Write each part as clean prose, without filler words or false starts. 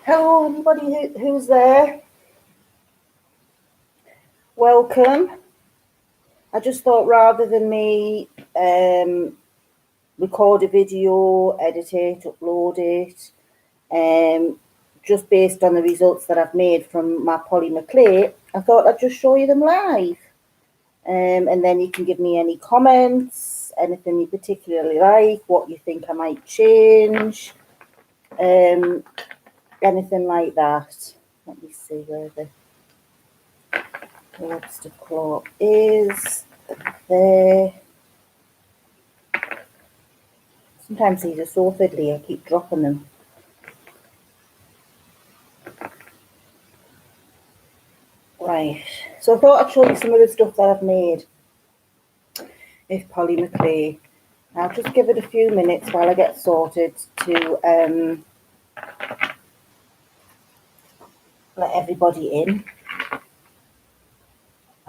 Hello, anybody who's there. Welcome. I just thought rather than me record a video, edit it, upload it, just based on the results that I've made from my polymer clay, I thought I'd just show you them live. And then you can give me any comments, anything you particularly like, what you think I might change, anything like that. Let me see where the lobster claw is. There. Sometimes these are so fiddly, I keep dropping them. Right, so I thought I'd show you some of the stuff that I've made with polymer clay. I'll just give it a few minutes while I get sorted to let everybody in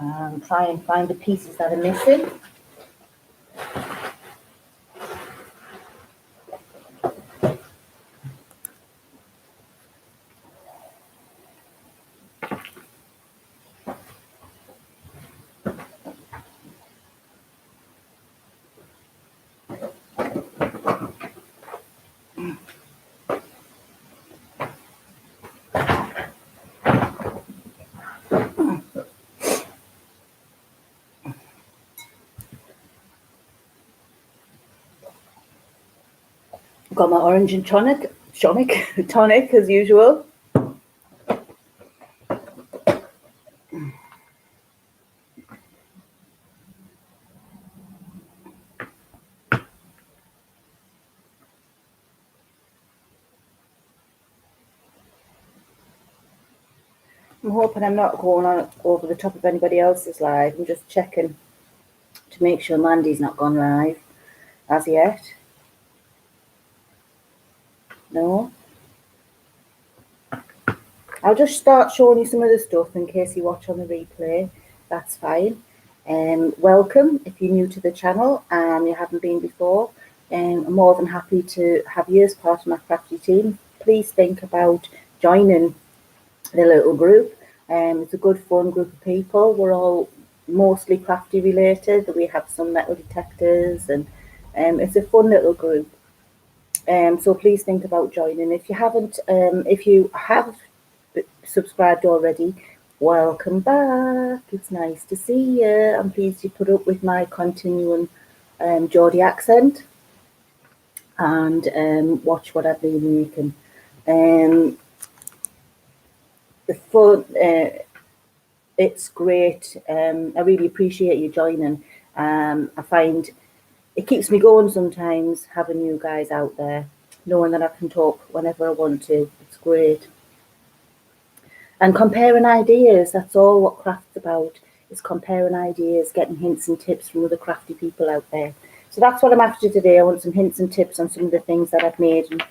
and try and find the pieces that are missing. Got my orange and tonic as usual. I'm hoping I'm not going on over the top of anybody else's live. I'm just checking to make sure Mandy's not gone live as yet. No. I'll just start showing you some of the stuff in case you watch on the replay. That's fine. Welcome if you're new to the channel and you haven't been before. I'm more than happy to have you as part of my crafty team. Please think about joining the little group. It's a good fun group of people. We're all mostly crafty related. We have some metal detectors and it's a fun little group. So please think about joining. If you haven't, if you have subscribed already, welcome back. It's nice to see you. I'm pleased you put up with my continuing Geordie accent and watch what I've been making. The fun, it's great. I really appreciate you joining. I find it keeps me going sometimes having you guys out there, knowing that I can talk whenever I want to. It's great. And comparing ideas, that's all what craft's about, is comparing ideas, getting hints and tips from other crafty people out there. So that's what I'm after today. I want some hints and tips on some of the things that I've made.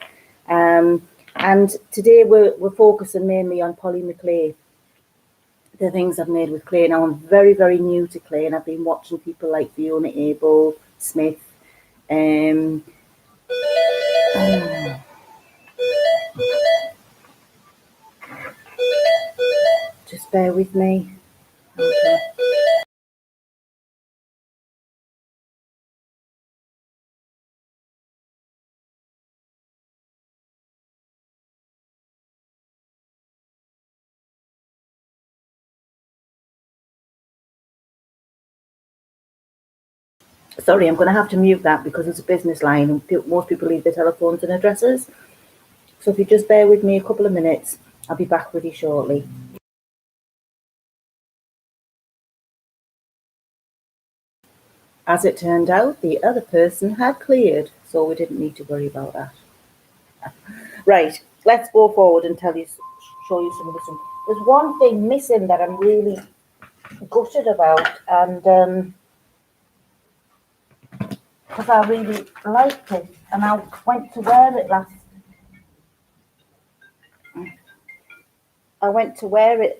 And today we're focusing mainly on polymer clay, the things I've made with clay. Now I'm very, very new to clay and I've been watching people like Fiona Abel, Smith, just bear with me. Okay. Sorry, I'm going to have to mute that because it's a business line and most people leave their telephones and addresses. So if you just bear with me a couple of minutes, I'll be back with you shortly. As it turned out, the other person had cleared, so we didn't need to worry about that. Right, let's go forward and show you some of the stuff. There's one thing missing that I'm really gutted about, and because I really liked it, and I went to wear it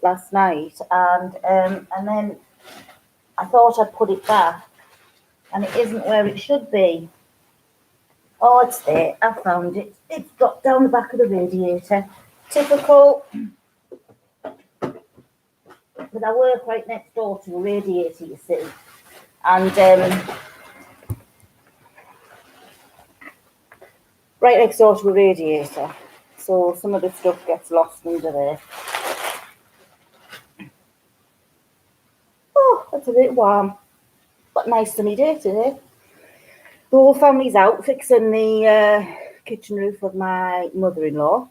last night, and then I thought I'd put it back, and it isn't where it should be. Oh, it's there. I found it. It's dropped down the back of the radiator. typical, but I work right next door to a radiator, you see, and right next door to a radiator, so some of the stuff gets lost under there. Oh, it's a bit warm, but nice sunny day today. The whole family's out fixing the kitchen roof of my mother-in-law.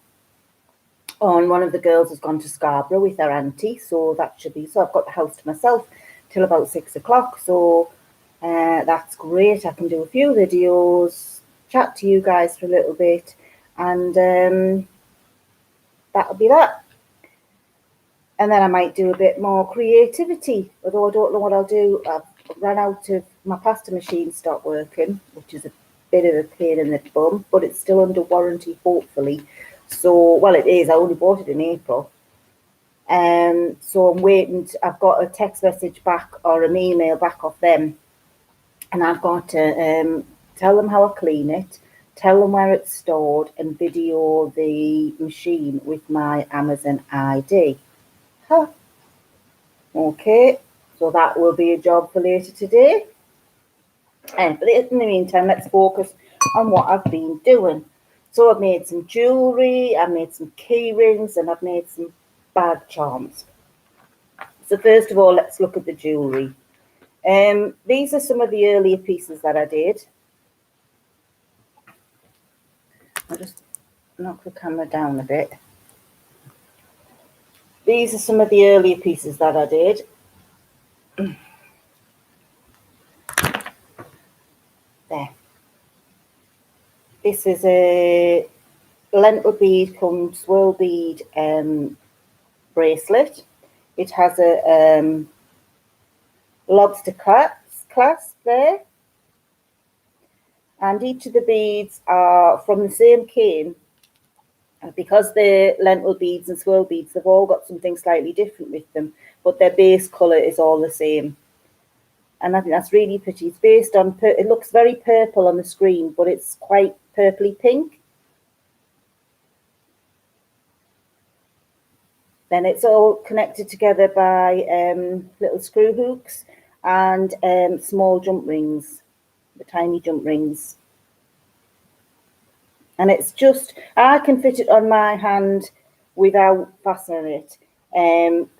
And one of the girls has gone to Scarborough with her auntie, so that should be, so I've got the house to myself till about 6 o'clock, so that's great. I can do a few videos, chat to you guys for a little bit, and that'll be that. And then I might do a bit more creativity, although I don't know what I'll do. I've run out of, my pasta machine stopped working, which is a bit of a pain in the bum, but it's still under warranty, hopefully. So, well, it is. I only bought it in April. So I'm waiting. I've got a text message back or an email back off them, and I've got to tell them how I clean it, tell them where it's stored, and video the machine with my Amazon ID. Huh. Okay, so that will be a job for later today. But in the meantime, let's focus on what I've been doing. So I've made some jewellery, I've made some key rings, and I've made some bag charms. So first of all, let's look at the jewellery. These are some of the earlier pieces that I did. I'll just knock the camera down a bit. These are some of the earlier pieces that I did. There. This is a lentil bead cum swirl bead bracelet. It has a lobster clasp there. And each of the beads are from the same cane. Because they're lentil beads and swirl beads, they've all got something slightly different with them, but their base colour is all the same. And I think that's really pretty. It's based on, it looks very purple on the screen, but it's quite purpley pink. Then it's all connected together by little screw hooks and small jump rings, the tiny jump rings. And it's just, I can fit it on my hand without fastening it.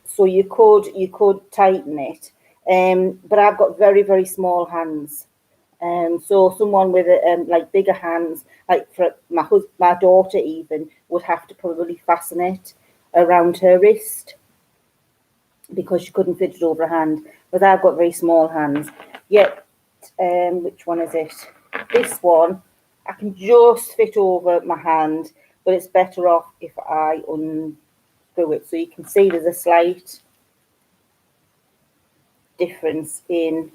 So you could tighten it. But I've got very, very small hands. So someone with like bigger hands, like for my daughter even, would have to probably fasten it around her wrist because she couldn't fit it over her hand. But I've got very small hands. Yet, which one is it? This one, I can just fit over my hand, but it's better off if I unscrew it. So you can see there's a slight difference in,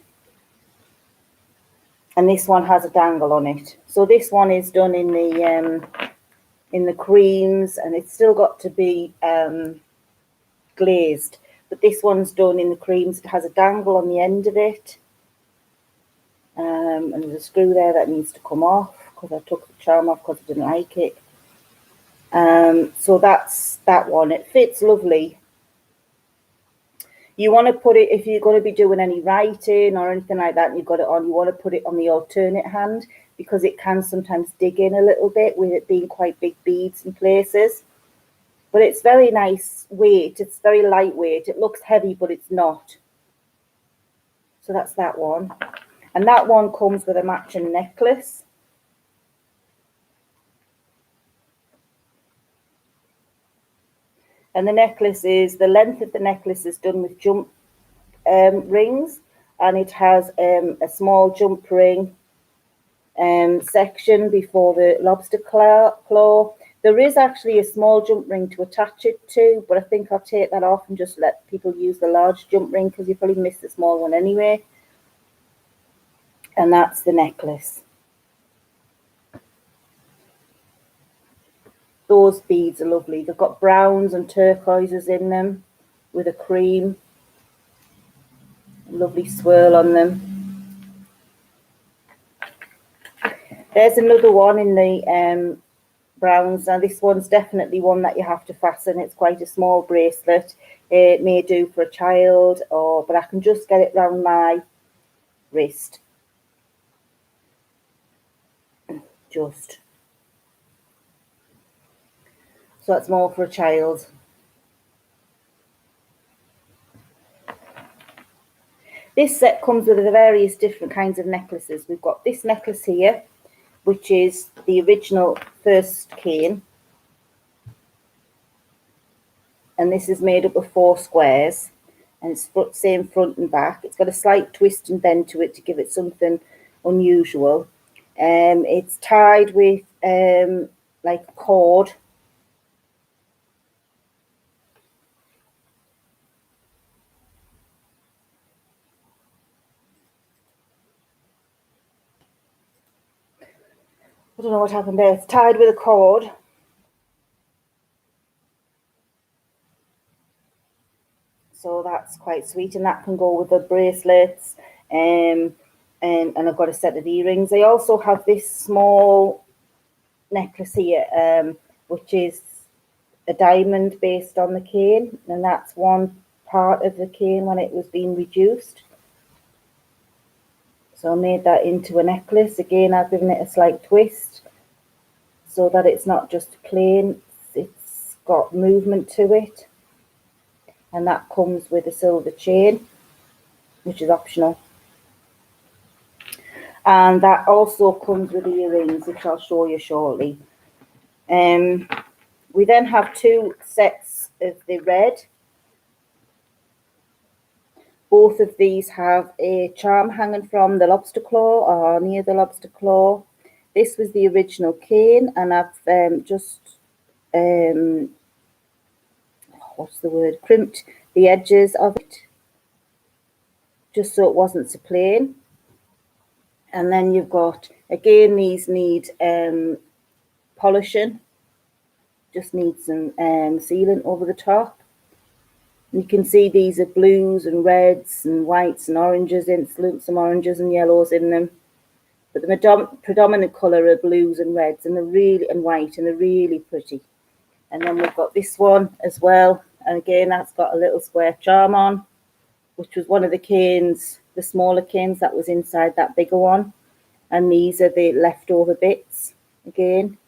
and this one has a dangle on it. So this one is done in the creams, and it's still got to be glazed. But this one's done in the creams. It has a dangle on the end of it. And there's a screw there that needs to come off because I took the charm off because I didn't like it. So that's that one. It fits lovely. You want to put it, if you're going to be doing any writing or anything like that and you've got it on, you want to put it on the alternate hand because it can sometimes dig in a little bit with it being quite big beads in places. But it's very nice weight. It's very lightweight. It looks heavy, but it's not. So that's that one. And that one comes with a matching necklace. And the necklace is, the length of the necklace is done with jump rings. And it has a small jump ring section before the lobster claw. There is actually a small jump ring to attach it to, but I think I'll take that off and just let people use the large jump ring because you probably miss the small one anyway. And that's the necklace. Those beads are lovely. They've got browns and turquoises in them with a cream. A lovely swirl on them. There's another one in the browns. Now this one's definitely one that you have to fasten. It's quite a small bracelet. It may do for a child, but I can just get it round my wrist. Just. So that's more for a child. This set comes with the various different kinds of necklaces. We've got this necklace here, which is the original first cane. And this is made up of 4 squares. And it's same front and back. It's got a slight twist and bend to it to give it something unusual. It's tied with like a cord. I don't know what happened there. It's tied with a cord. So that's quite sweet, and that can go with the bracelets. And I've got a set of earrings. I also have this small necklace here, which is a diamond based on the cane, and that's one part of the cane when it was being reduced. So I made that into a necklace. Again, I've given it a slight twist so that it's not just plain, it's got movement to it. And that comes with a silver chain, which is optional. And that also comes with earrings, which I'll show you shortly. We then have 2 sets of the red. Both of these have a charm hanging from the lobster claw or near the lobster claw. This was the original cane, and I've crimped the edges of it, just so it wasn't so plain. And then you've got, again, these need polishing, just need some sealant over the top. You can see these are blues and reds and whites and oranges, some oranges and yellows in them. But the predominant colour are blues and reds, and white, and they're really pretty. And then we've got this one as well. And again, that's got a little square charm on, which was one of the canes, the smaller canes that was inside that bigger one. And these are the leftover bits again.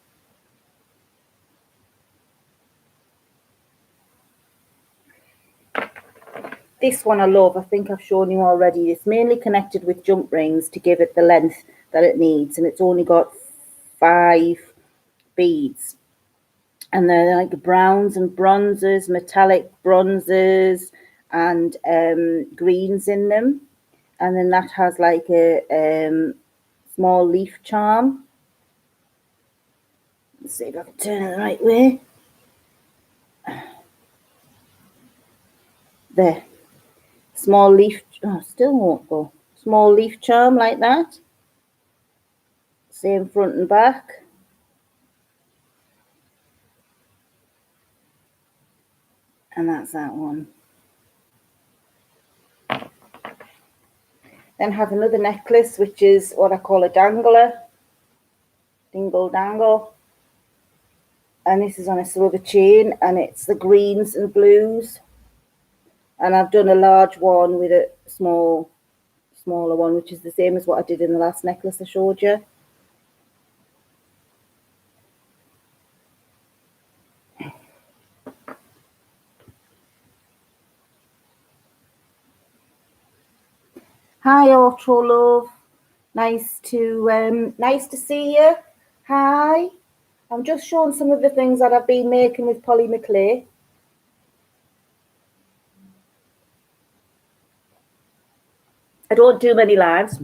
This one I love. I think I've shown you already. It's mainly connected with jump rings to give it the length that it needs. And it's only got 5 beads. And they're like browns and bronzes, metallic bronzes and greens in them. And then that has like a small leaf charm. Let's see if I can turn it the right way. There. Small leaf, still won't go. Small leaf charm like that. Same front and back. And that's that one. Then have another necklace, which is what I call a dangler. Dingle dangle. And this is on a silver chain, and it's the greens and blues. And I've done a large one with a smaller one, which is the same as what I did in the last necklace I showed you. Hi, Auto Love. Nice to see you. Hi. I'm just showing some of the things that I've been making with polymer clay. I don't do many lives,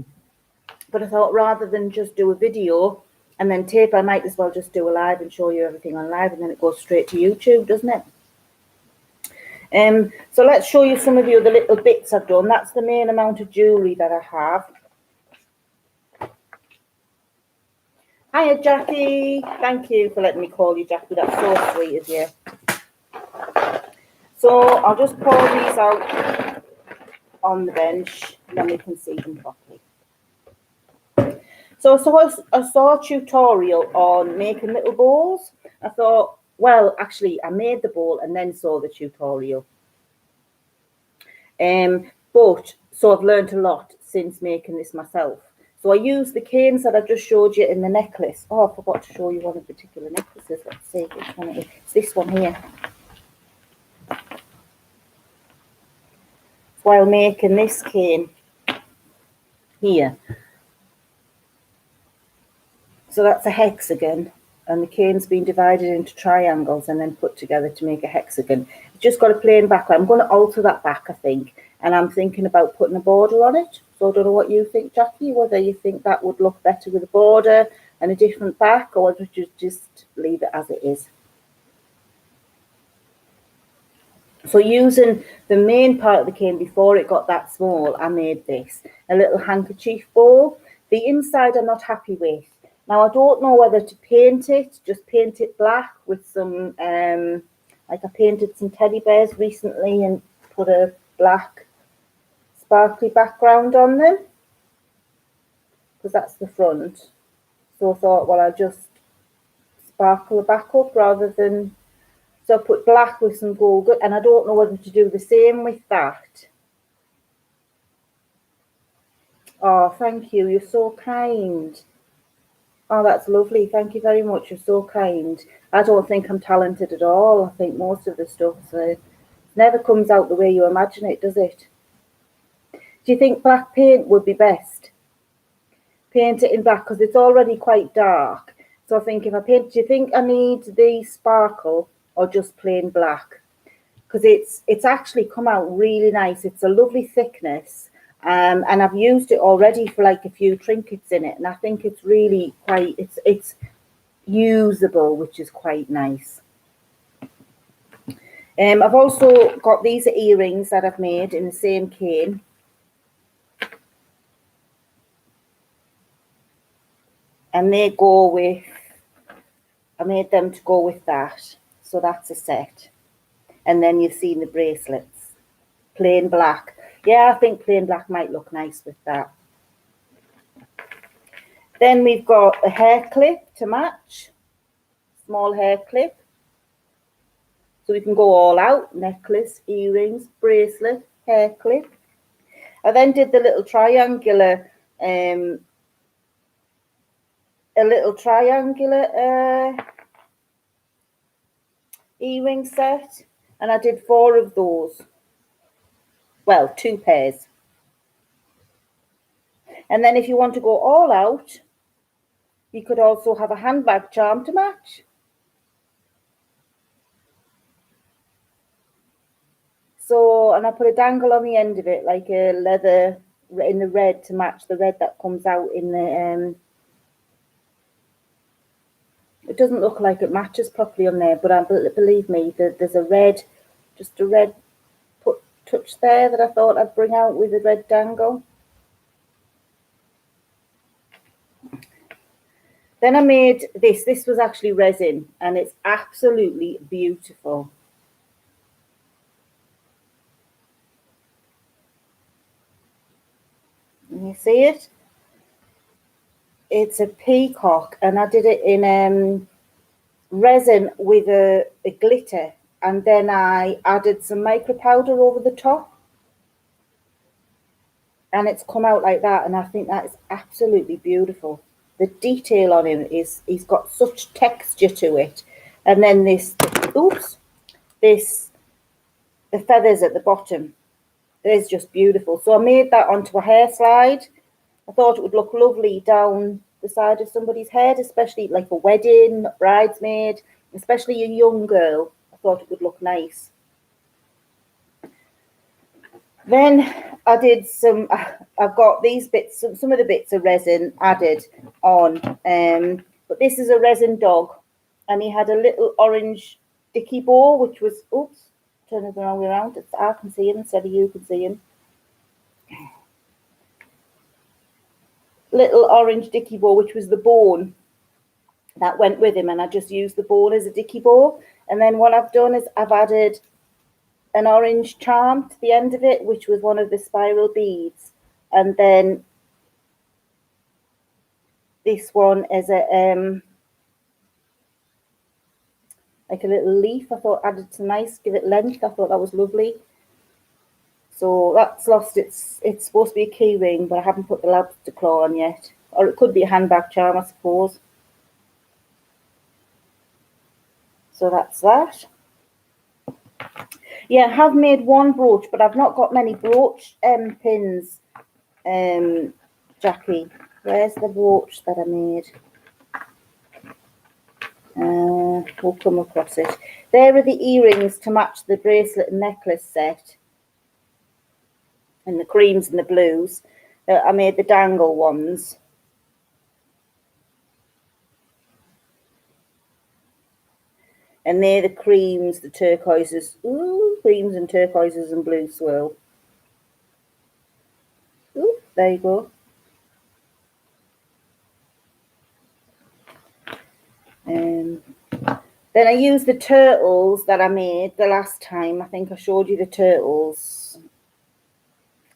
but I thought rather than just do a video and then tape, I might as well just do a live and show you everything on live, and then it goes straight to YouTube, doesn't it? So let's show you some of the other little bits I've done. That's the main amount of jewellery that I have. Hiya, Jackie. Thank you for letting me call you Jackie. That's so sweet of you. So I'll just pour these out on the bench, and then we can see them properly. So I saw a tutorial on making little bowls, I thought, well, actually, I made the bowl and then saw the tutorial. But so I've learned a lot since making this myself. So I used the canes that I just showed you in the necklace. Oh, I forgot to show you one of the particular necklaces. Let's see which one it is. It's this one here. While making this cane here. So that's a hexagon, and the cane's been divided into triangles and then put together to make a hexagon. It's just got a plain background. I'm going to alter that back, I think, and I'm thinking about putting a border on it. So I don't know what you think, Jackie, whether you think that would look better with a border and a different back, or would you just leave it as it is? So using the main part of the cane before it got that small, I made this, a little handkerchief bowl. The inside I'm not happy with. Now, I don't know whether to paint it, just paint it black with some, like I painted some teddy bears recently and put a black sparkly background on them, because that's the front. So I thought, well, I'll just sparkle the back up rather than, so I put black with some gold, and I don't know whether to do the same with that. Oh, thank you, you're so kind. Oh, that's lovely. Thank you very much. You're so kind. I don't think I'm talented at all. I think most of the stuff never comes out the way you imagine it, does it? Do you think black paint would be best? Paint it in black because it's already quite dark. So I think if I paint, do you think I need the sparkle or just plain black? Because it's actually come out really nice. It's a lovely thickness. And I've used it already for like a few trinkets in it, and I think it's really quite, it's usable, which is quite nice. I've also got these earrings that I've made in the same cane. And they go with, I made them to go with that. So that's a set. And then you've seen the bracelets, plain black. Yeah, I think plain black might look nice with that. Then we've got a hair clip to match, small hair clip. So we can go all out, necklace, earrings, bracelet, hair clip. I then did the little triangular, earring set, and I did 4 of those. Well, 2 pairs. And then if you want to go all out, you could also have a handbag charm to match. So, and I put a dangle on the end of it, like a leather in the red to match the red that comes out in the, it doesn't look like it matches properly on there, but believe me, there's a red, just a red touch there that I thought I'd bring out with a red dangle. Then I made this. This was actually resin, and it's absolutely beautiful. Can you see it? It's a peacock, and I did it in resin with a glitter, and then I added some micro powder over the top, and it's come out like that, and I think that is absolutely beautiful. The detail on him is, he's got such texture to it. And then this, oops, this, the feathers at the bottom, is just beautiful. So I made that onto a hair slide. I thought it would look lovely down the side of somebody's head, especially like a wedding, bridesmaid, especially a young girl. I thought it would look nice. Then I did some, I've got these bits, some of the bits of resin added on, but this is a resin dog, and he had a little orange dicky bow, which was, oops, turn it the wrong way around, it's, I can see him instead of you can see him. Little orange dicky bow, which was the bone that went with him, and I just used the bone as a dicky bow. And then what I've done is I've added an orange charm to the end of it, which was one of the spiral beads, and then this one is a like a little leaf. I thought added some nice, give it length. I thought that was lovely. So that's lost its supposed to be a key ring, but I haven't put the lobster claw on yet. Or it could be a handbag charm, I suppose. So that's that. Yeah, I have made one brooch, but I've not got many brooch pins, Jackie. Where's the brooch that I made? We'll come across it. There are the earrings to match the bracelet and necklace set. And the creams and the blues. I made the dangle ones. And they're the creams, the turquoises. Ooh, creams and turquoises and blue swirl. Ooh, there you go. Then I used the turtles that I made the last time. I think I showed you the turtles.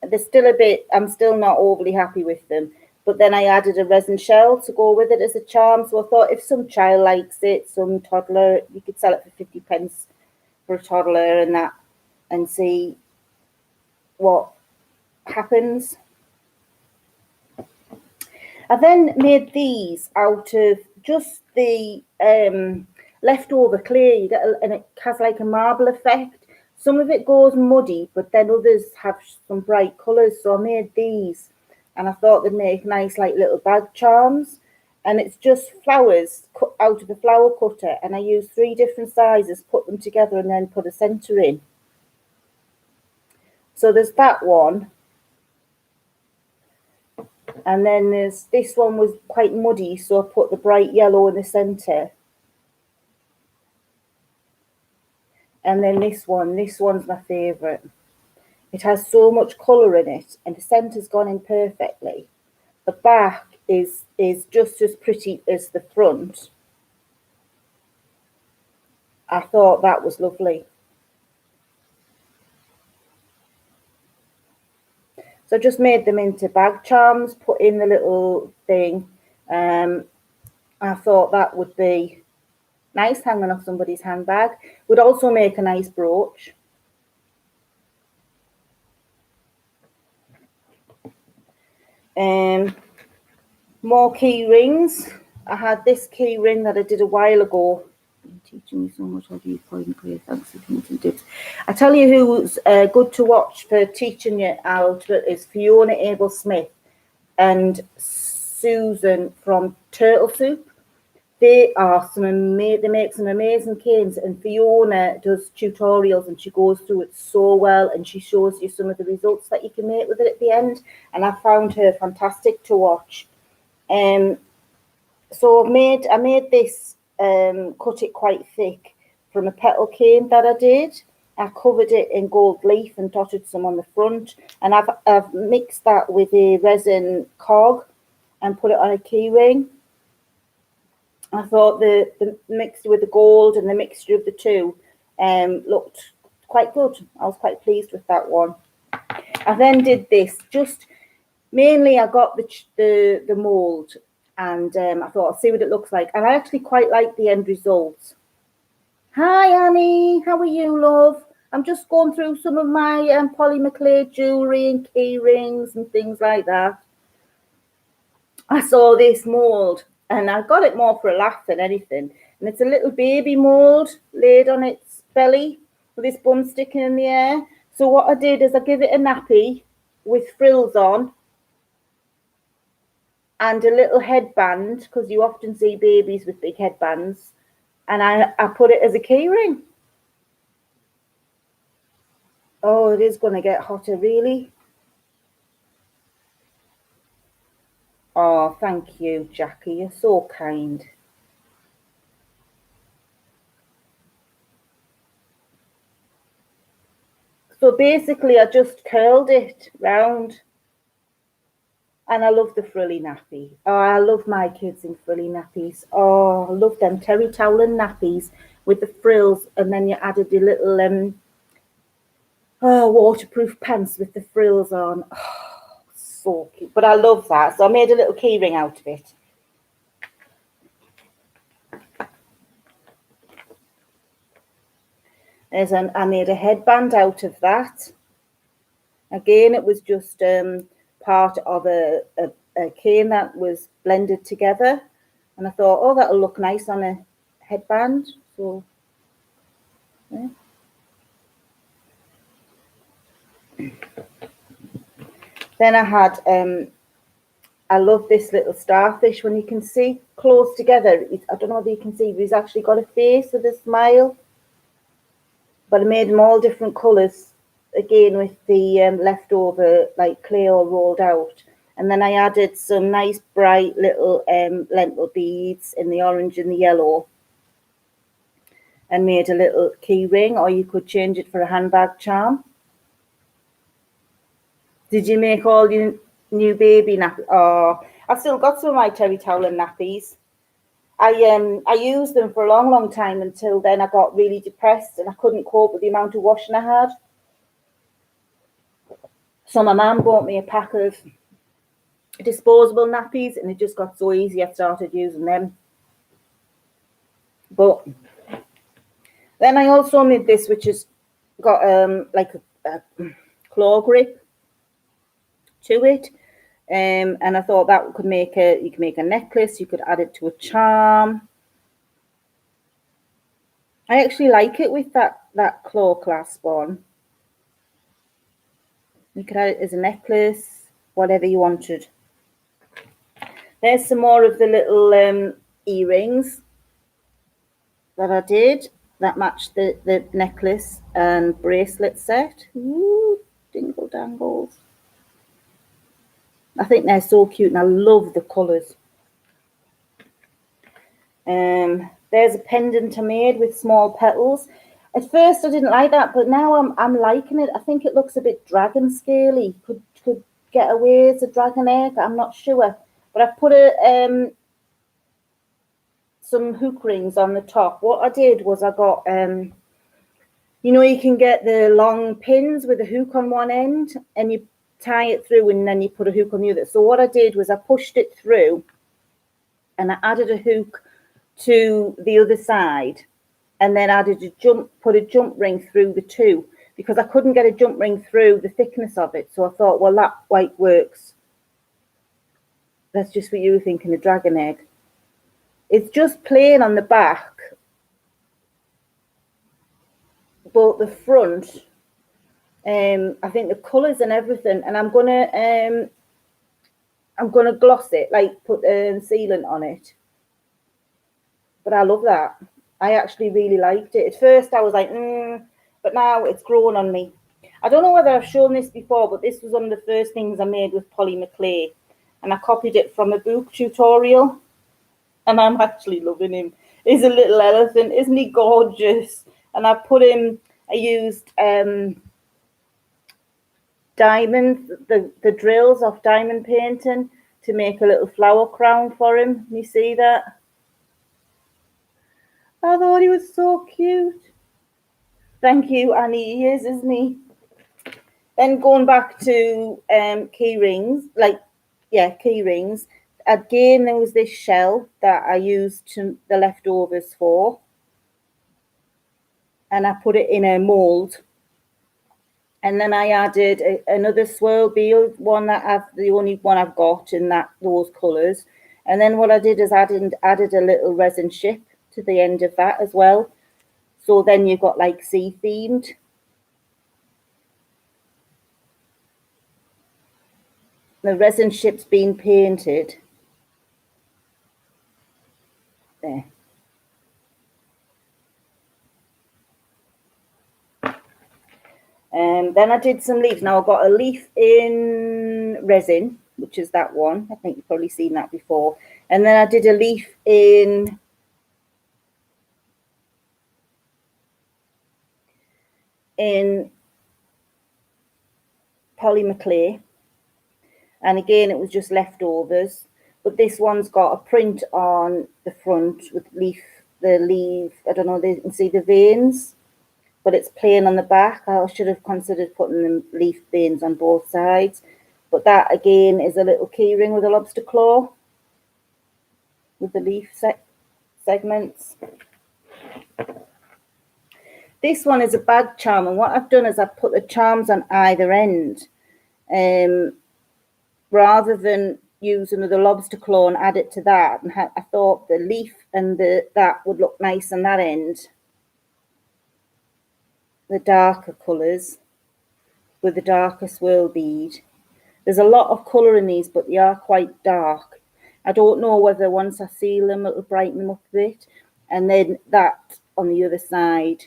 They're still a bit, I'm still not overly happy with them. But then I added a resin shell to go with it as a charm. So I thought if some child likes it, some toddler, you could sell it for 50 pence for a toddler and that, and see what happens. I then made these out of just the leftover clay. You get and it has like a marble effect. Some of it goes muddy, but then others have some bright colours. So I made these, and I thought they'd make nice like little bag charms. And it's just flowers cut out of a flower cutter, and I used 3 different sizes, put them together, and then put a centre in. So there's that one. And then there's this one was quite muddy, so I put the bright yellow in the centre. And then this one's my favourite. It has so much colour in it, and the centre's gone in perfectly. The back is just as pretty as the front. I thought that was lovely. So I just made them into bag charms, put in the little thing. I thought that would be nice hanging off somebody's handbag. Would also make a nice brooch. More key rings. I had this key ring that I did a while ago. You're teaching me so much. How do you point clear? Thanks for hints and tips. I tell you who's good to watch for teaching you out is Fiona Abel Smith and Susan from Turtle Soup. They are they make some amazing canes, and Fiona does tutorials and she goes through it so well, and she shows you some of the results that you can make with it at the end. And I found her fantastic to watch. So I made this, cut it quite thick from a petal cane that I did. I covered it in gold leaf and dotted some on the front, and I've mixed that with a resin cog and put it on a key ring. I thought the mixture with the gold and the mixture of the two looked quite good. I was quite pleased with that one. I then did this. Just mainly, I got the mold, and I thought I'll see what it looks like. And I actually quite like the end result. Hi, Annie. How are you, love? I'm just going through some of my polymer clay jewellery and key rings and things like that. I saw this mould, and I got it more for a laugh than anything. And it's a little baby mould laid on its belly with its bum sticking in the air. So what I did is I give it a nappy with frills on and a little headband, because you often see babies with big headbands. And I put it as a key ring. Oh, it is going to get hotter, really. Oh, thank you, Jackie. You're so kind. So basically, I just curled it round. And I love the frilly nappy. Oh, I love my kids in frilly nappies. Oh, I love them terry towel and nappies with the frills. And then you added your little waterproof pants with the frills on. Oh, so cute. But I love that. So I made a little key ring out of it. I made a headband out of that. Again, it was just part of a cane that was blended together. And I thought, oh, that'll look nice on a headband. So, yeah. Then I had, I love this little starfish. When you can see close together, I don't know whether you can see, but he's actually got a face with a smile. But I made them all different colours, again with the leftover like clay all rolled out. And then I added some nice bright little lentil beads in the orange and the yellow, and made a little key ring, or you could change it for a handbag charm. Did you make all your new baby nappies? Oh, I've still got some of my terry towel and nappies. I used them for a long time until then I got really depressed and I couldn't cope with the amount of washing I had. So my mum bought me a pack of disposable nappies, and it just got so easy I started using them. But then I also made this, which has got like a claw grip to it. And I thought that you could make a necklace, you could add it to a charm. I actually like it with that claw clasp on. You could add it as a necklace, whatever you wanted. There's some more of the little earrings that I did that matched the necklace and bracelet set. Ooh, dingle dangles. I think they're so cute and I love the colours. There's a pendant I made with small petals. At first I didn't like that, but now I'm liking it. I think it looks a bit dragon scaly. Could get away as a dragon egg. I'm not sure. But I've put some hook rings on the top. What I did was I got you know, you can get the long pins with a hook on one end and you tie it through and then you put a hook on the other. So what I did was I pushed it through and I added a hook to the other side, and then put a jump ring through the two, because I couldn't get a jump ring through the thickness of it. So I thought, well, that white works. That's just what you were thinking, a dragon egg. It's just plain on the back, but the front, I think the colours and everything, and I'm gonna gloss it, like put sealant on it. But I love that. I actually really liked it. At first I was like, but now it's grown on me. I don't know whether I've shown this before, but this was one of the first things I made with polymer clay, and I copied it from a book tutorial, and I'm actually loving him. He's a little elephant, isn't he gorgeous? And I used diamonds, the drills off diamond painting, to make a little flower crown for him. You see that? I thought he was so cute. Thank you, Annie. He is, isn't he? Then going back to key rings, key rings. Again, there was this shell that I used the leftovers for, and I put it in a mold. And then I added another swirl bead, the only one I've got in those colours. And then what I did is added a little resin ship to the end of that as well. So then you've got like sea themed. The resin ship's been painted. There. Then I did some leaves. Now I've got a leaf in resin, which is that one. I think you've probably seen that before. And then I did a leaf in polymer clay. And again, it was just leftovers. But this one's got a print on the front with the leaf. I don't know, you can see the veins, but it's plain on the back. I should have considered putting the leaf veins on both sides. But that again is a little key ring with a lobster claw with the leaf segments. This one is a bag charm, and what I've done is I've put the charms on either end, rather than use another lobster claw and add it to that. And I thought the leaf and that would look nice on that end, the darker colours with the darker swirl bead. There's a lot of colour in these, but they are quite dark. I don't know whether once I seal them it'll brighten them up a bit. And then that on the other side,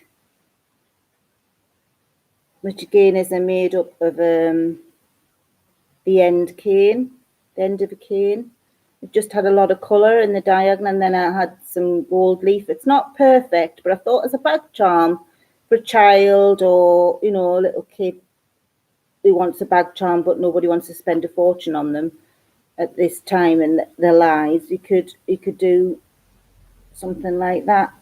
which again is made up of the end cane, the end of a cane. It just had a lot of colour in the diagonal, and then I had some gold leaf. It's not perfect, but I thought as a bag charm for a child, or, you know, a little kid who wants a bag charm but nobody wants to spend a fortune on them at this time in their lives, you could do something like that.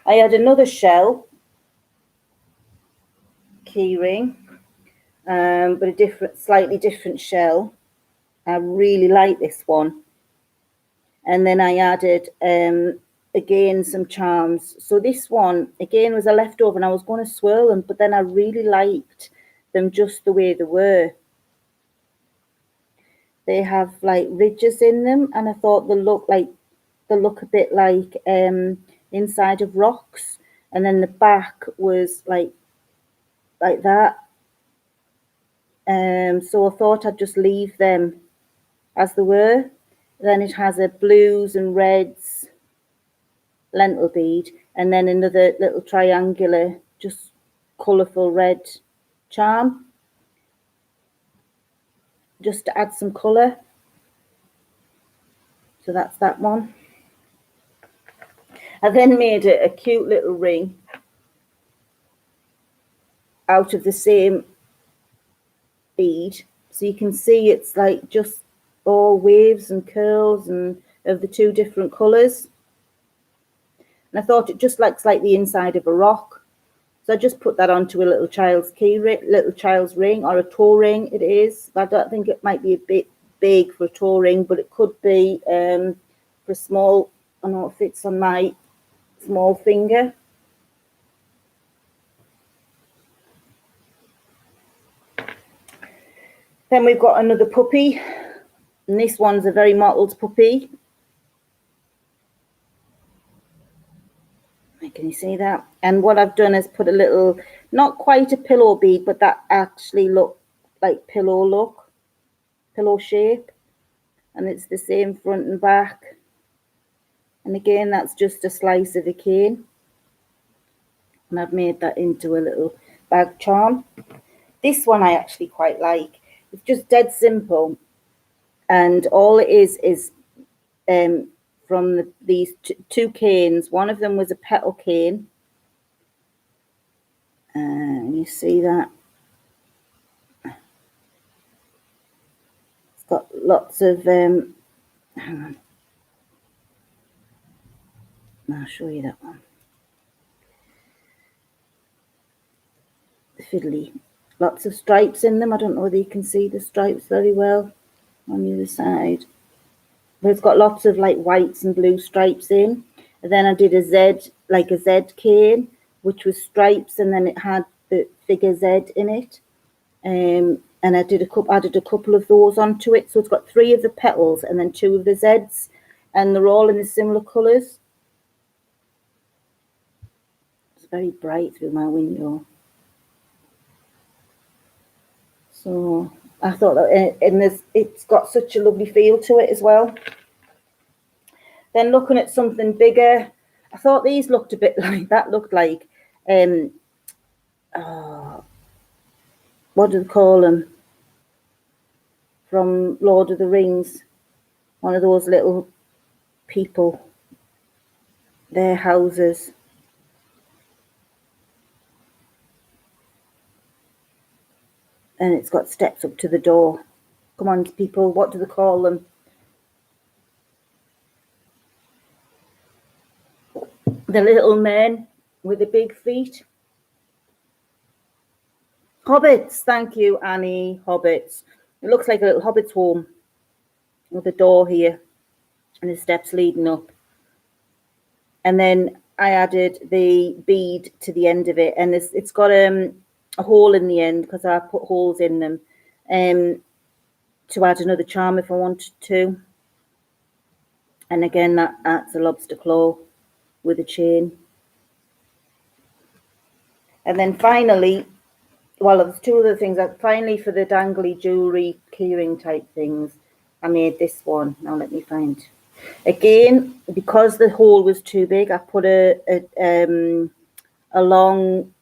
I had another shell keyring, but a slightly different shell. I really like this one. And then I added again some charms. So this one again was a leftover, and I was going to swirl them, but then I really liked them just the way they were. They have like ridges in them, and I thought they look a bit like inside of rocks, and then the back was like that. So I thought I'd just leave them as they were. Then it has a blues and reds lentil bead, and then another little triangular, just colourful red charm, just to add some colour. So that's that one. I then made a cute little ring out of the same bead, so you can see it's like just all waves and curls and of the two different colours. And I thought it just looks like the inside of a rock, so I just put that onto a little child's little child's ring, or a toe ring it is. I don't think it might be a bit big for a toe ring, but it could be for small. I know it fits on my small finger. Then we've got another puppy, and this one's a very mottled puppy. Can you see that? And what I've done is put a little, not quite a pillow bead, but that actually look like pillow shape. And it's the same front and back. And again, that's just a slice of a cane. And I've made that into a little bag charm. This one I actually quite like. It's just dead simple. And all it is from these two canes. One of them was a petal cane. And you see that? It's got lots of, hang on. I'll show you that one. The fiddly. Lots of stripes in them. I don't know whether you can see the stripes very well on the other side. But it's got lots of like whites and blue stripes in. And then I did a Z, like a Z cane, which was stripes, and then it had the figure Z in it. And I added a couple of those onto it. So it's got 3 of the petals and then 2 of the Zs, and they're all in the similar colours. It's very bright through my window. So I thought that, and it's got such a lovely feel to it as well. Then looking at something bigger, I thought these looked a bit like that. Looked like, what do they call them? From Lord of the Rings, one of those little people, their houses. And it's got steps up to the door. Come on, people, what do they call them? The little men with the big feet. Hobbits, thank you, Annie. Hobbits. It looks like a little hobbit's home with a door here and the steps leading up. And then I added the bead to the end of it, and it's got a hole in the end because I put holes in them to add another charm if I wanted to. And again, that's a lobster claw with a chain. And then finally, well, there's two other things. Finally, for the dangly jewellery keyring type things, I made this one. Now let me find. Again, because the hole was too big, I put a long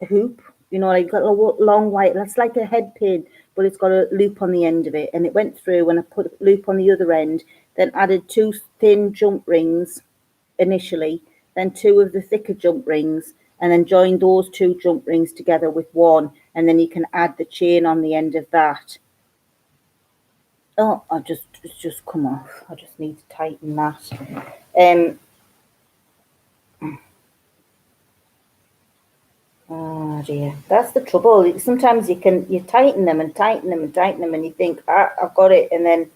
hoop. You know, like got a long white. That's like a head pin, but it's got a loop on the end of it, and it went through. And I put a loop on the other end. Then added 2 thin jump rings initially, then 2 of the thicker jump rings, and then join those 2 jump rings together with one, and then you can add the chain on the end of that. Oh, it's just come off. I just need to tighten that. Oh dear, that's the trouble. Sometimes you tighten them and tighten them and tighten them, and you think, I've got it, and then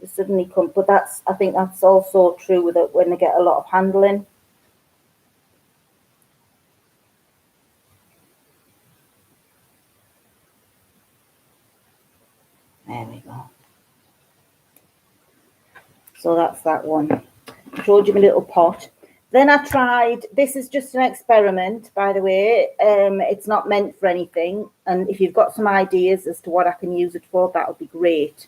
you suddenly come. But I think that's also true with it when they get a lot of handling. There we go. So that's that one. I showed you my little pot. Then I tried, this is just an experiment, by the way. It's not meant for anything. And if you've got some ideas as to what I can use it for, that would be great.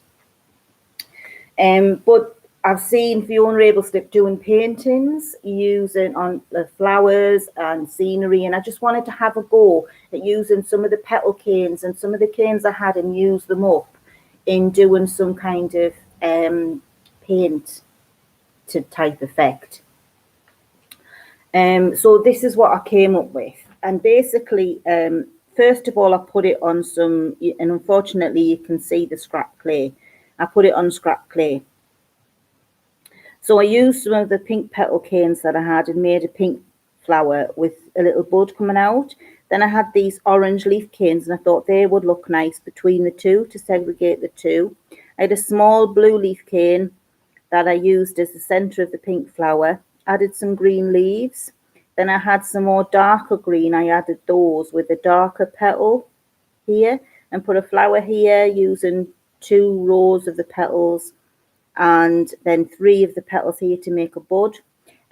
But I've seen Fiona Abelslip doing paintings using on the flowers and scenery, and I just wanted to have a go at using some of the petal canes and some of the canes I had and use them up in doing some kind of paint to type effect. So this is what I came up with, and basically first of all I put it on some, and unfortunately you can see the scrap clay. I put it on scrap clay. So I used some of the pink petal canes that I had and made a pink flower with a little bud coming out. Then I had these orange leaf canes, and I thought they would look nice between the two to segregate the two. I had a small blue leaf cane that I used as the centre of the pink flower, added some green leaves. Then I had some more darker green. I added those with a darker petal here and put a flower here using 2 rows of the petals, and then 3 of the petals here to make a bud.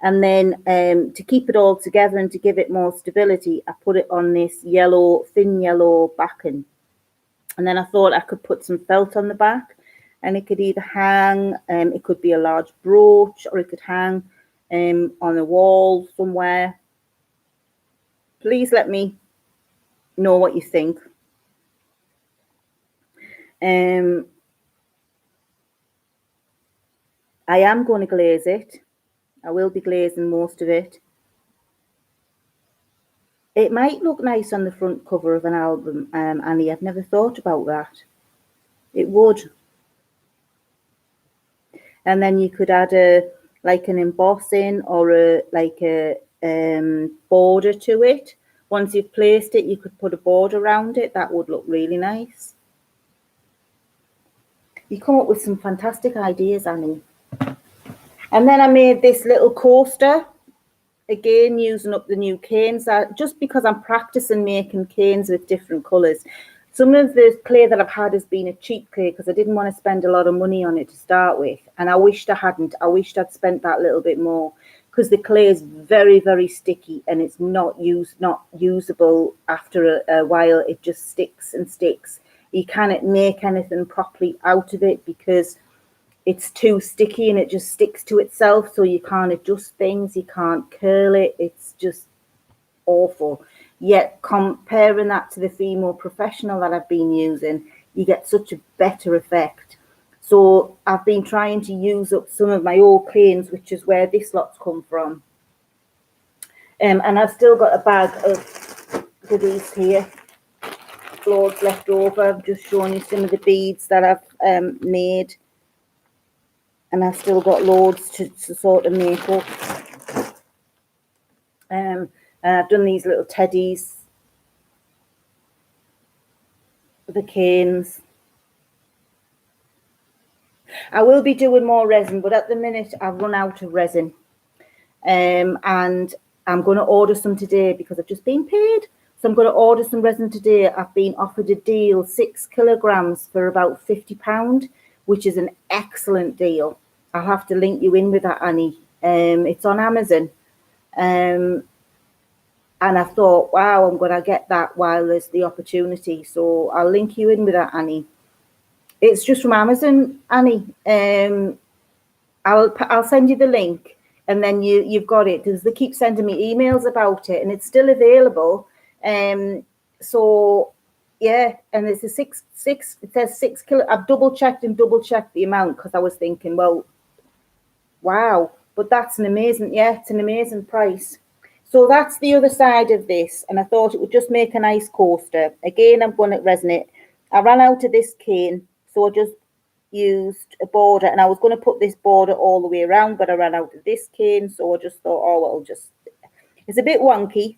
And then to keep it all together and to give it more stability, I put it on this yellow, thin yellow backing. And then I thought I could put some felt on the back, and it could either hang, it could be a large brooch, or it could hang on a wall somewhere. Please let me know what you think. I am going to glaze it. I will be glazing most of it. It might look nice on the front cover of an album, Annie. I've never thought about that. It would. And then you could add like an embossing or a border to it. Once you've placed it, you could put a border around it. That would look really nice. You come up with some fantastic ideas, Annie. And then I made this little coaster, again using up the new canes, just because I'm practicing making canes with different colours. Some of the clay that I've had has been a cheap clay because I didn't want to spend a lot of money on it to start with, and I wished I hadn't. I wished I'd spent that little bit more, because the clay is very, very sticky, and it's not usable after a while. It just sticks and sticks. You can't make anything properly out of it because it's too sticky and it just sticks to itself, so you can't adjust things, you can't curl it. It's just awful. Yet comparing that to the Fimo Professional that I've been using, you get such a better effect. So I've been trying to use up some of my old canes, which is where this lot's come from. And I've still got a bag of goodies here, loads left over. I've just shown you some of the beads that I've made. And I've still got loads to sort of make up. And I've done these little teddies, the canes. I will be doing more resin, but at the minute I've run out of resin. And I'm going to order some today because I've just been paid. So I'm going to order some resin today. I've been offered a deal, 6 kilograms for about £50, which is an excellent deal. I'll have to link you in with that, Annie. It's on Amazon. And I thought, wow, I'm going to get that while there's the opportunity. So I'll link you in with that, Annie. It's just from Amazon, Annie. I'll send you the link, and then you've got it, because they keep sending me emails about it, and it's still available. So yeah, and it's a six. It says 6 kilo. I've double checked the amount, because I was thinking, well, wow, but that's an amazing. Yeah, it's an amazing price. So that's the other side of this, and I thought it would just make a nice coaster. Again, I'm going to resin it. I ran out of this cane, so I just used a border, and I was going to put this border all the way around, but I ran out of this cane, so I just thought, oh, well, it's a bit wonky,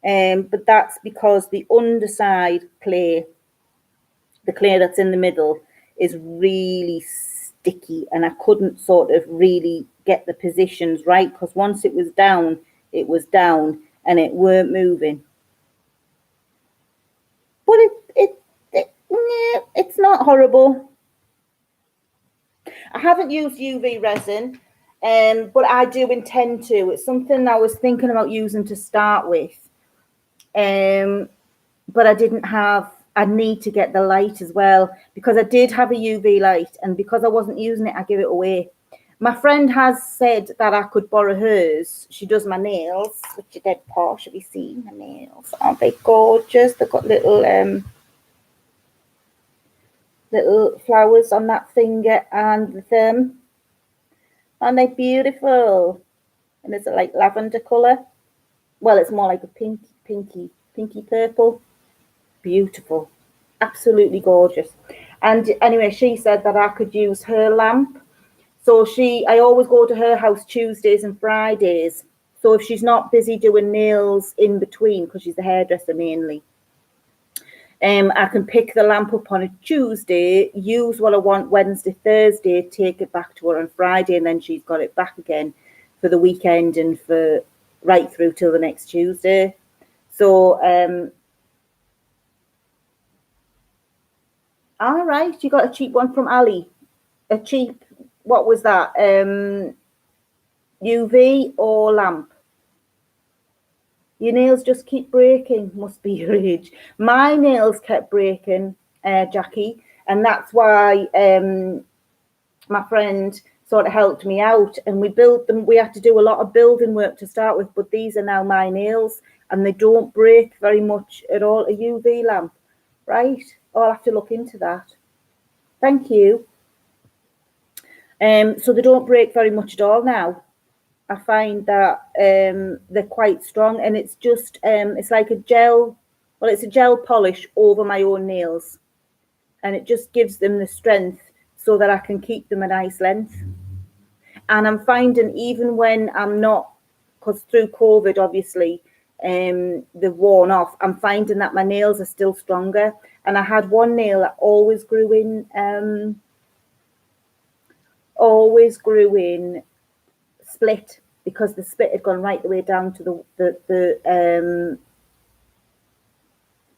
but that's because the underside clay, the clay that's in the middle, is really sticky, and I couldn't sort of really get the positions right, because once it was down, and it weren't moving. But it's not horrible. I haven't used UV resin, but I do intend to. It's something I was thinking about using to start with, but I need to get the light as well, because I did have a UV light, and because I wasn't using it, I give it away. My friend has said that I could borrow hers. She does my nails, which are dead posh. Have you seen my nails? Aren't they gorgeous? They've got little flowers on that finger and the thumb. Aren't they beautiful? And it's like lavender colour. Well, it's more like a pinky purple. Beautiful. Absolutely gorgeous. And anyway, she said that I could use her lamp. So I always go to her house Tuesdays and Fridays. So if she's not busy doing nails in between, because she's a hairdresser mainly, I can pick the lamp up on a Tuesday, use what I want Wednesday, Thursday, take it back to her on Friday, and then she's got it back again for the weekend and for right through till the next Tuesday. So, all right, you got a cheap one from Ali. A cheap, what was that? UV or lamp? Your nails just keep breaking. Must be your age. My nails kept breaking, Jackie, and that's why my friend sort of helped me out, and we built them. We had to do a lot of building work to start with, but these are now my nails, and they don't break very much at all. A UV lamp, right? Oh, I'll have to look into that. Thank you. So they don't break very much at all now. I find that they're quite strong, and it's just it's like a gel. Well, it's a gel polish over my own nails, and it just gives them the strength so that I can keep them a nice length. And I'm finding, even when I'm not, because through COVID, obviously, they've worn off, I'm finding that my nails are still stronger. And I had one nail that always grew in split, because the split had gone right the way down to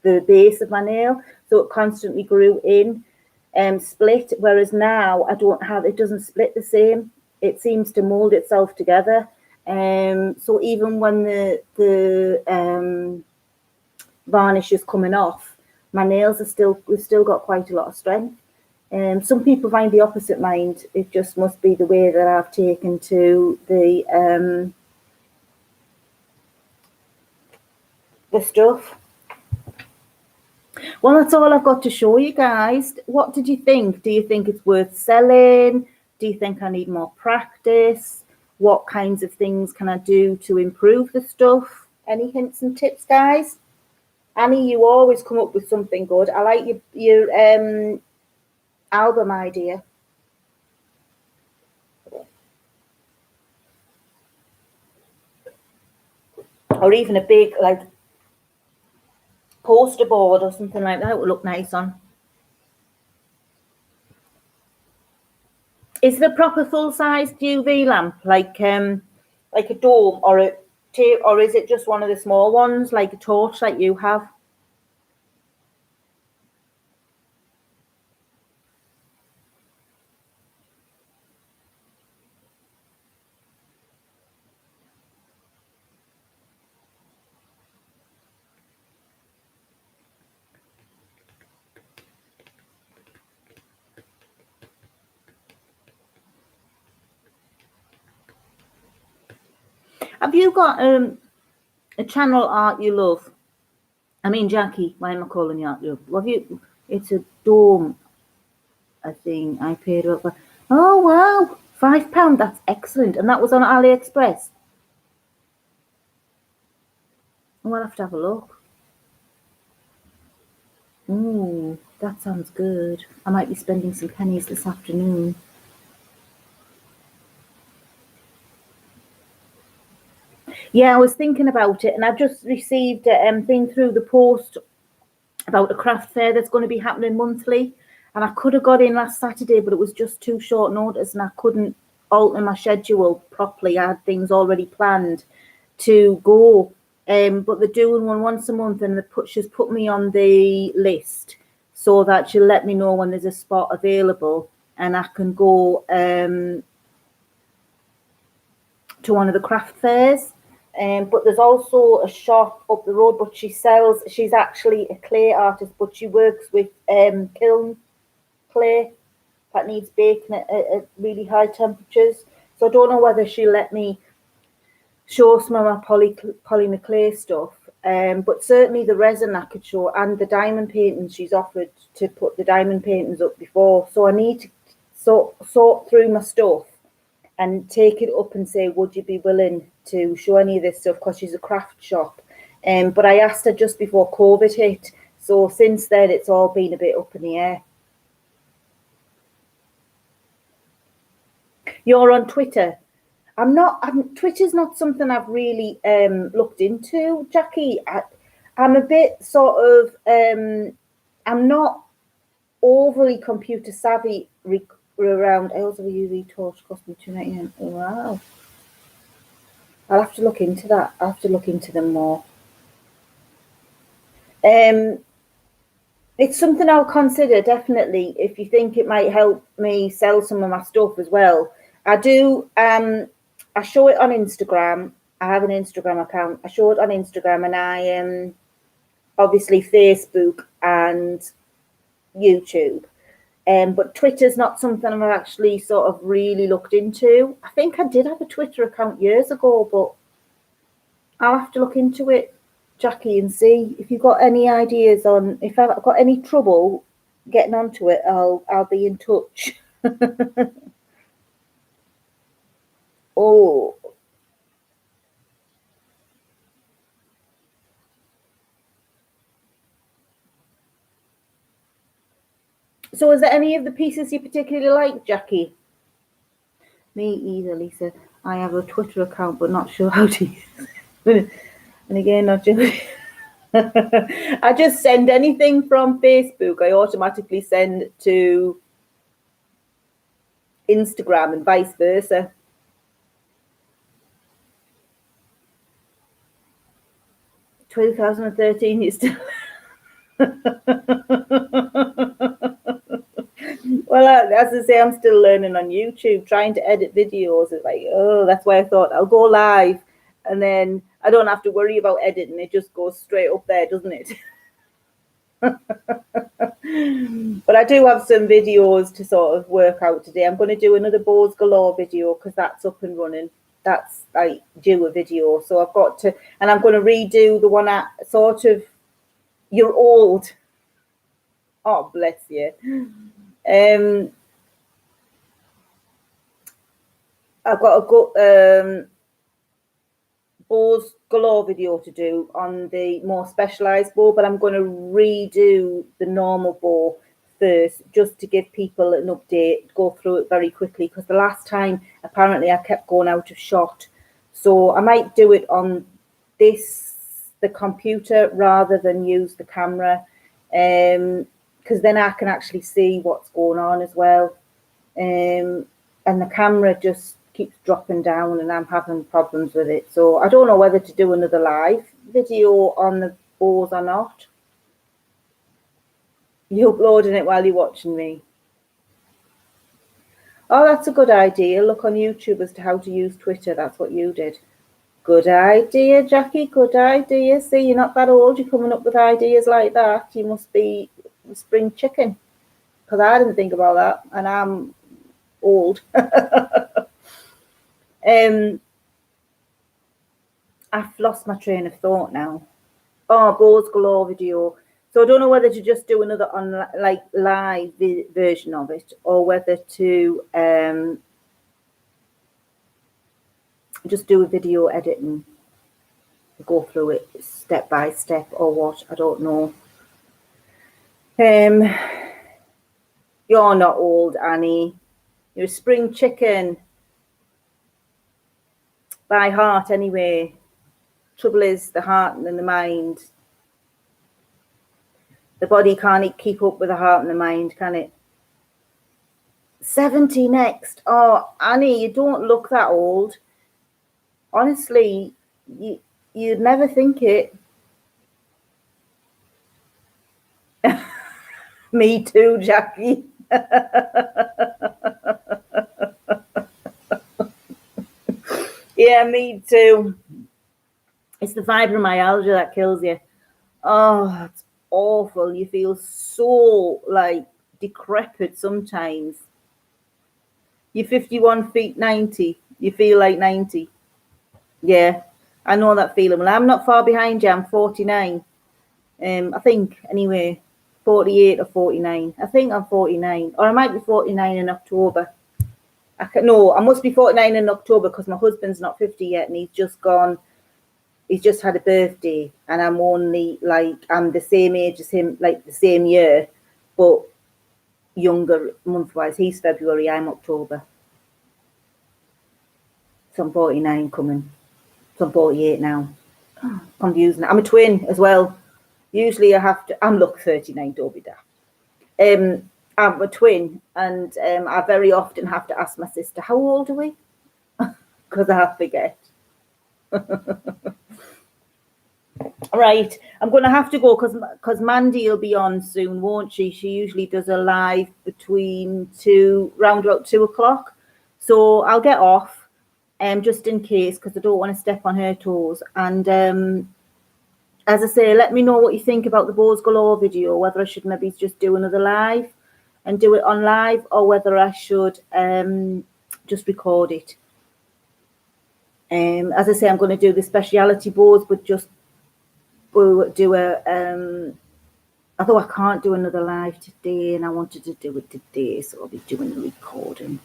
the base of my nail, so it constantly grew in split. Whereas now I don't have it; doesn't split the same. It seems to mold itself together. So even when the varnish is coming off, my nails we've still got quite a lot of strength. Some people find the opposite mind. It just must be the way that I've taken to the stuff. Well, that's all I've got to show you guys. What did you think? Do you think it's worth selling? Do you think I need more practice? What kinds of things can I do to improve the stuff? Any hints and tips, guys? Annie, you always come up with something good. I like your album idea. Or even a big, like, poster board or something like that would look nice on. Is the proper full-sized UV lamp like a dome or a tape, or is it just one of the small ones, like a torch like you have? Have you got a channel art you love? I mean, Jackie, why am I calling you art you love? Have you? It's a dome, I think. I paid over. Oh wow, £5. That's excellent, and that was on AliExpress. Oh, I'll have to have a look. Ooh, that sounds good. I might be spending some pennies this afternoon. Yeah, I was thinking about it, and I've just received a thing through the post about a craft fair that's going to be happening monthly. And I could have got in last Saturday, but it was just too short notice, and I couldn't alter my schedule properly. I had things already planned to go, but they're doing one once a month, and she's put me on the list so that she'll let me know when there's a spot available, and I can go to one of the craft fairs. But there's also a shop up the road, but she's actually a clay artist, but she works with kiln clay that needs baking at really high temperatures. So I don't know whether she'll let me show some of my polymer clay stuff. But certainly the resin I could show, and the diamond paintings she's offered to put the diamond paintings up before. So I need to sort through my stuff and take it up and say, would you be willing to show any of this stuff? Because she's a craft shop. But I asked her just before COVID hit. So since then, it's all been a bit up in the air. You're on Twitter. I'm not. Twitter's not something I've really looked into, Jackie. I'm a bit sort of. I'm not overly computer savvy around. I also use the torch, cost me £2.99. Wow. I'll have to look into that. I'll have to look into them more. It's something I'll consider, definitely, if you think it might help me sell some of my stuff as well. I do. I show it on Instagram. I have an Instagram account. I show it on Instagram, and I obviously Facebook and YouTube. But Twitter's not something I've actually sort of really looked into. I think I did have a Twitter account years ago, but I'll have to look into it, Jackie, and see if you've got any ideas on if I've got any trouble getting onto it. I'll be in touch. Oh, so is there any of the pieces you particularly like, Jackie? Me either, Lisa. I have a Twitter account, but not sure how to use it. And again, not just. I just send anything from Facebook. I automatically send to Instagram and vice versa. 2013, you still. Well, as I say, I'm still learning on YouTube. Trying to edit videos is like, oh, that's why I thought I'll go live, and then I don't have to worry about editing. It just goes straight up there, doesn't it? But I do have some videos to sort of work out today. I'm going to do another Bows Galore video because that's up and running. That's like do a video. So I've got to, and I'm going to redo the one at sort of, you're old. Oh, bless you. I've got a good Bows Galore video to do on the more specialised bow, but I'm going to redo the normal bow first just to give people an update, go through it very quickly, because the last time apparently I kept going out of shot. So I might do it on the computer rather than use the camera, because then I can actually see what's going on as well. And the camera just keeps dropping down and I'm having problems with it. So I don't know whether to do another live video on the bows or not. You're uploading it while you're watching me. Oh, that's a good idea. Look on YouTube as to how to use Twitter. That's what you did. Good idea, Jackie. Good idea. See, you're not that old. You're coming up with ideas like that. You must be spring chicken. Because I didn't think about that. And I'm old. I've lost my train of thought now. Oh, Bows Galore video. So I don't know whether to just do another live version of it, or whether to just do a video editing, go through it step by step, or what. I don't know. You're not old, Annie. You're a spring chicken. By heart, anyway. Trouble is the heart and the mind. The body can't keep up with the heart and the mind, can it? 70 next. Oh, Annie, you don't look that old. Honestly, you'd never think it. Me too, Jackie. Yeah, me too. It's the fibromyalgia that kills you. Oh, it's awful. You feel so like decrepit sometimes. You're 51 feet 90. You feel like 90. Yeah, I know that feeling. Well, I'm not far behind you. I'm 49. I think, anyway, 48 or 49. I think I'm 49. Or I might be 49 in October. No, I must be 49 in October because my husband's not 50 yet and he's just gone. He's just had a birthday and I'm only I'm the same age as him, like the same year, but younger month-wise. He's February, I'm October. So I'm 49 coming. So I'm 48 now. Confusing. I'm a twin as well. Usually I have to, I'm look 39, don't be daft. I'm a twin and I very often have to ask my sister, how old are we? Because I forget. Right, I'm going to have to go because Mandy will be on soon, won't she? She usually does a live between round about 2 o'clock. So I'll get off just in case, because I don't want to step on her toes. And as I say, let me know what you think about the Bows Galore video, whether I should maybe just do another live and do it on live, or whether I should just record it. As I say, I'm going to do the speciality bows, but just do a although I can't do another live today and I wanted to do it today, so I'll be doing the recording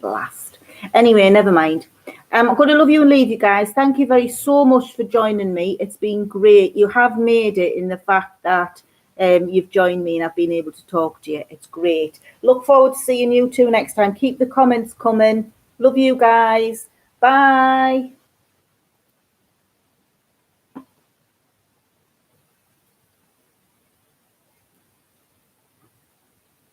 last. Anyway, never mind. I'm going to love you and leave you guys. Thank you so much for joining me. It's been great. You have made it in the fact that you've joined me and I've been able to talk to you. It's great. Look forward to seeing you too next time. Keep the comments coming. Love you guys. Bye.